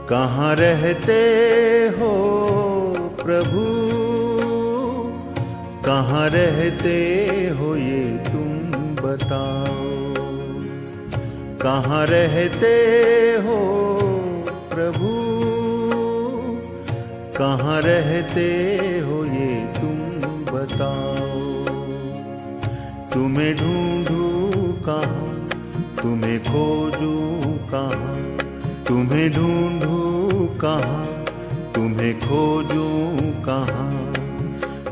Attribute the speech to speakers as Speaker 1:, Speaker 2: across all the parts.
Speaker 1: कहाँ रहते हो प्रभु, कहाँ रहते हो ये तुम बताओ। कहाँ रहते हो प्रभु, कहाँ रहते हो ये तुम बताओ। तुम्हें ढूंढूं कहाँ, तुम्हें खोजूं कहाँ, तुम्हें ढूंढूं कहाँ, तुम्हें खोजूं कहाँ,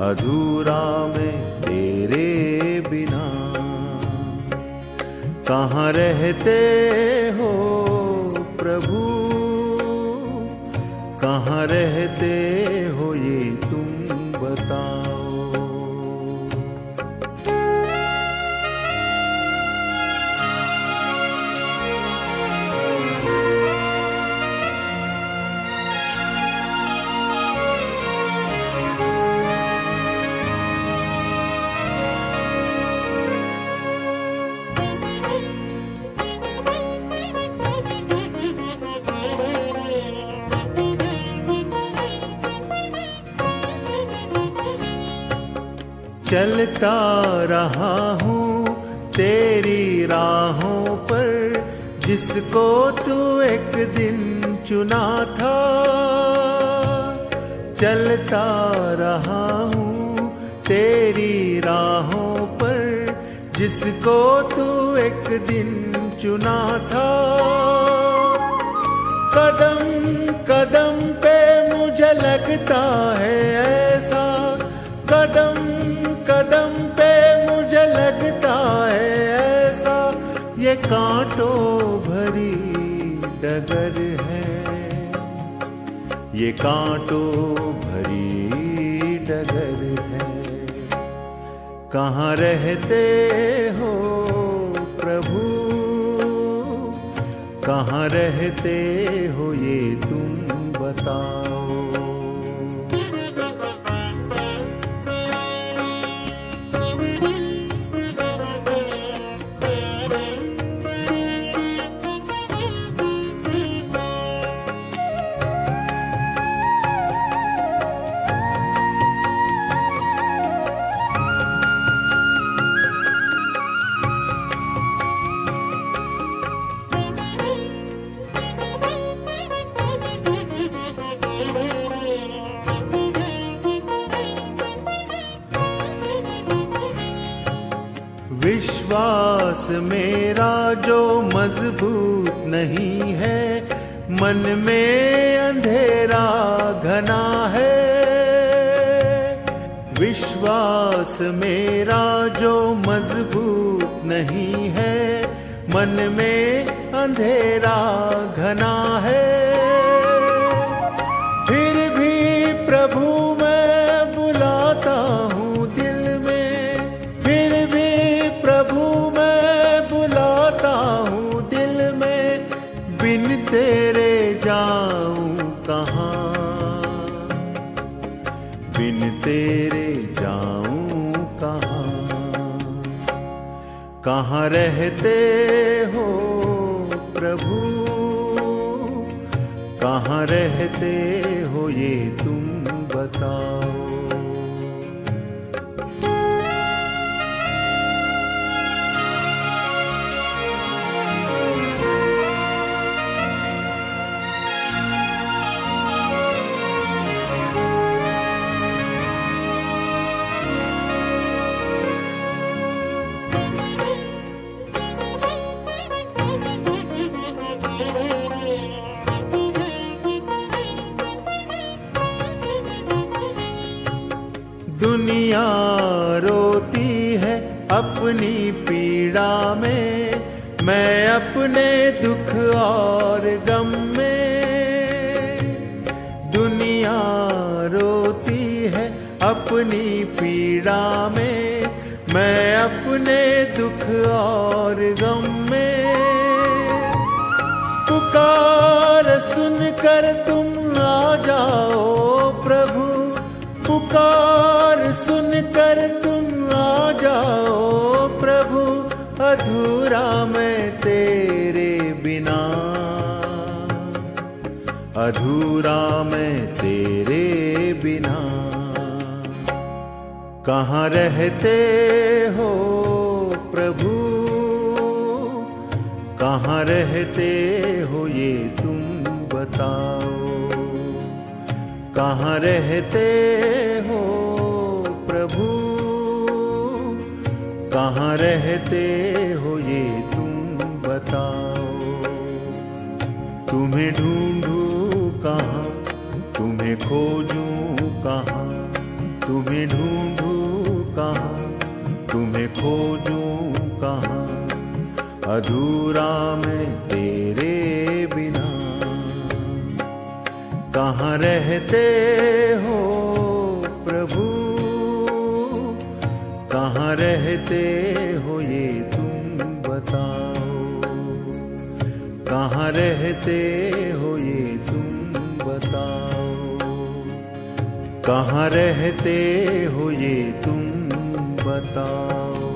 Speaker 1: अधूरा मैं तेरे बिना। कहाँ रहते हो प्रभु, कहाँ रहते हो ये तुम बताओ। चलता रहा हूँ तेरी राहों पर, जिसको तू एक दिन चुना था। चलता रहा हूँ तेरी राहों पर, जिसको तू एक दिन चुना था। कदम कदम पे मुझे लगता है ऐसा, कदम कदम पे मुझे लगता है ऐसा, ये कांटों भरी डगर है, ये कांटों भरी डगर है। कहाँ रहते हो प्रभु, कहाँ रहते हो ये तुम बताओ। विश्वास मेरा जो मजबूत नहीं है, मन में अंधेरा घना है। विश्वास मेरा जो मजबूत नहीं है, मन में अंधेरा घना है। फिर भी प्रभु मैं बुलाता हूँ दिल में, फिर भी प्रभु मैं बुलाता हूँ दिल में। बिन तेरे जाऊँ कहाँ, बिन तेरे जाऊँ कहाँ। कहाँ रहते हो प्रभु, कहाँ रहते हो ये तुम बताओ। दुनिया रोती है अपनी पीड़ा में, मैं अपने दुख और गम में। दुनिया रोती है अपनी पीड़ा में, मैं अपने दुख और गम में। पुकार सुनकर तुम आ जाओ प्रभु, पुकार सुनकर तुम आ जाओ प्रभु। अधूरा मैं तेरे बिना, अधूरा मैं तेरे बिना। कहाँ रहते हो प्रभु, कहाँ रहते हो ये तुम बताओ। कहाँ रहते हो प्रभु, कहाँ रहते हो ये तुम बताओ। तुम्हें ढूंढूं कहाँ, तुम्हें खोजूं कहाँ, तुम्हें ढूंढूं कहाँ, तुम्हें खोजूं कहाँ। अधूरा मैं तेरे बिना। कहाँ रहते हो प्रभु, कहाँ रहते हो ये तुम बताओ। कहाँ रहते हो ये तुम बताओ। कहाँ रहते हो ये तुम बताओ।